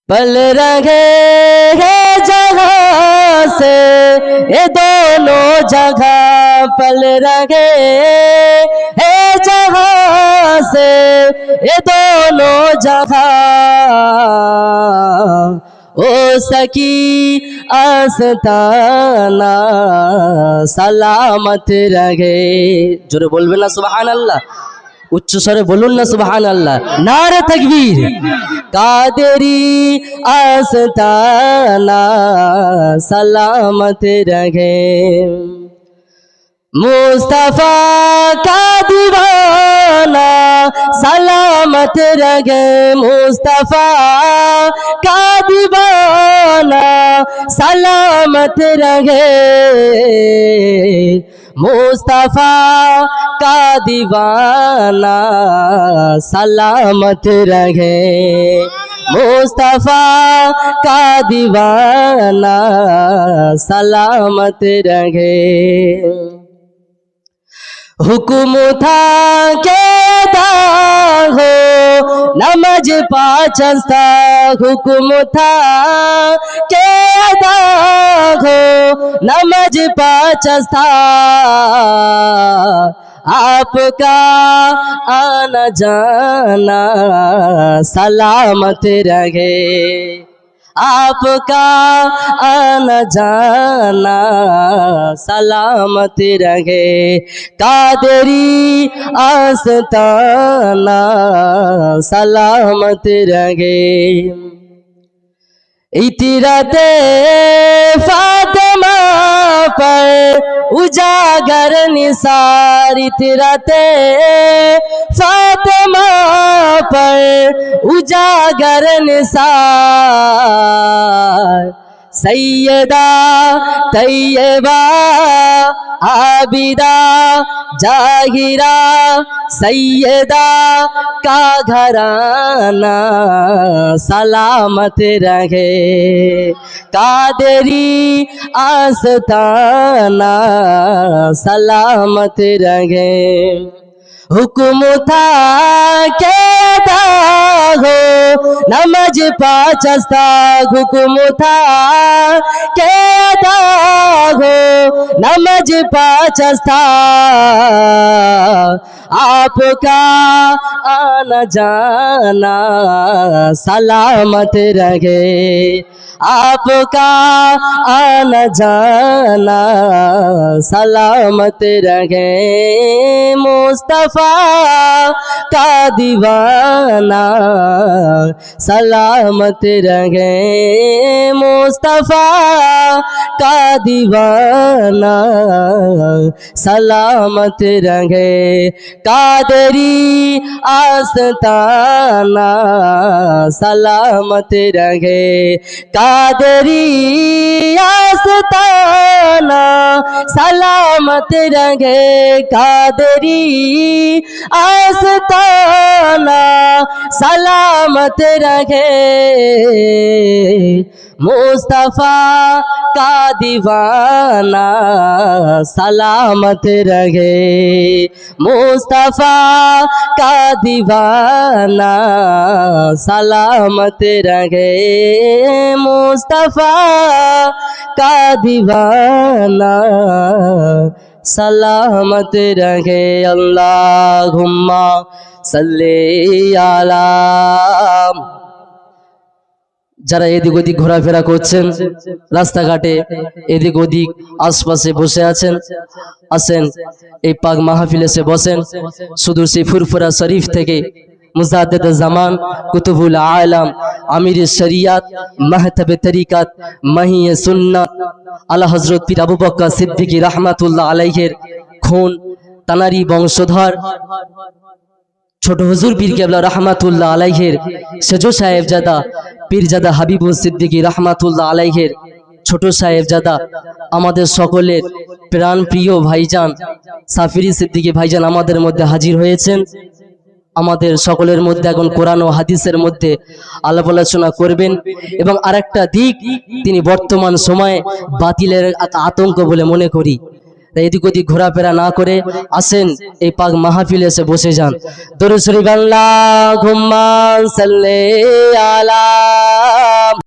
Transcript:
पल रहे हैं जहाँ से ये दोनों जगह, पल रहे हैं जहाँ से ये दोनों जगह। ओ सकी आस्ताना सलामत रहे। जोरे बोलबे ना सुभान अल्लाह, उच्च स्वरे बोलुन ना सुभान अल्लाह, नारे तकबीर। कादरी आस्ताना सलामत रहे। मुस्तफा का दीवाना सलामत रहे। मुस्तफा का दीवाना सलामत रहे। मुस्तफा का दीवाना सलामत रहे। मुस्तफा का दीवाना सलामत रहे। हुक्म था के अदा हो नमाज पाँच था। हुक्म था के अदा हो नमाज पाँच था। आपका आना जाना सलामत रहे। आपका आना जाना सलामत रहे। कादरी आस्ताना सलामत रहे। इतरते फातिमा पर उजागर निसार। इतरते फातिमा पर उजागर निसार। सैयदा तैयबा आबिदा जाहिरा सैयदा का घराना सलामत रहे। कादरी आस्ताना सलामत रहे। हुक्म था के अदा हो नमाज पाँच था। हुक्म था के अदा हो नमाज पाँच था। आपका आना जाना सलामत रहे। आपका आना जाना सलामत रहे। मुस्तफा का दीवाना सलामत रहे। मुस्तफा का दीवाना सलामत रहे। कादरी आस्ताना सलामत रहे। कादरी आस्ताना सलामत रहे। कादरी आस्ताना सलामत रहे। मुस्तफा का दीवाना सलामत रहे। मुस्तफा का दीवाना सलामत रहे। मुस्तफा का दीवाना सलामत रहे। अल्लाहुम्मा सल्ली अला। যারা এদিক ওদিক ঘোরাফেরা করছেন, রাস্তাঘাটে এদিক ওদিক আশপাশে বসে আছেন, আসেন এই পাক মাহফিলে এসে বসেন। সুদূর সেই ফুরফুরা শরীফ থেকে মুজাদ্দিদ জামান কুতুবুল আলম আমির শরিয়াত মাহতাবে তরিকাত মাহি সুন্নাত আলা হযরত পীর আবু বকর সিদ্দিকী রাহমাতুল্লাহ আলাইহির খুন তানারি বংশধর ছোট হুজুর পীর কেবলা রাহমাতুল্লাহ আলাইহির সেজো সাহেবজাদা পীরজাদা হাবিবুস সিদ্দিকী রাহমাতুল্লাহ আলাইহির ছোট সাহেবজাদা আমাদের সকলের প্রাণ প্রিয় ভাইজান সাফিরি সিদ্দিকী ভাইজান আমাদের মধ্যে হাজির হয়েছেন। আমাদের সকলের মধ্যে এখন কোরআন ও হাদিসের মধ্যে আলাপ আলোচনা করবেন এবং আরেকটা দিক তিনি বর্তমান সময়ে বাতিলের আতঙ্ক বলে মনে করি। এদিক ওদিক ঘোরাফেরা না করে আসেন এই পাক মাহফিলে এসে বসে যান। দরুদ শরীফ আল্লাহুম্মা সাল্লি আলা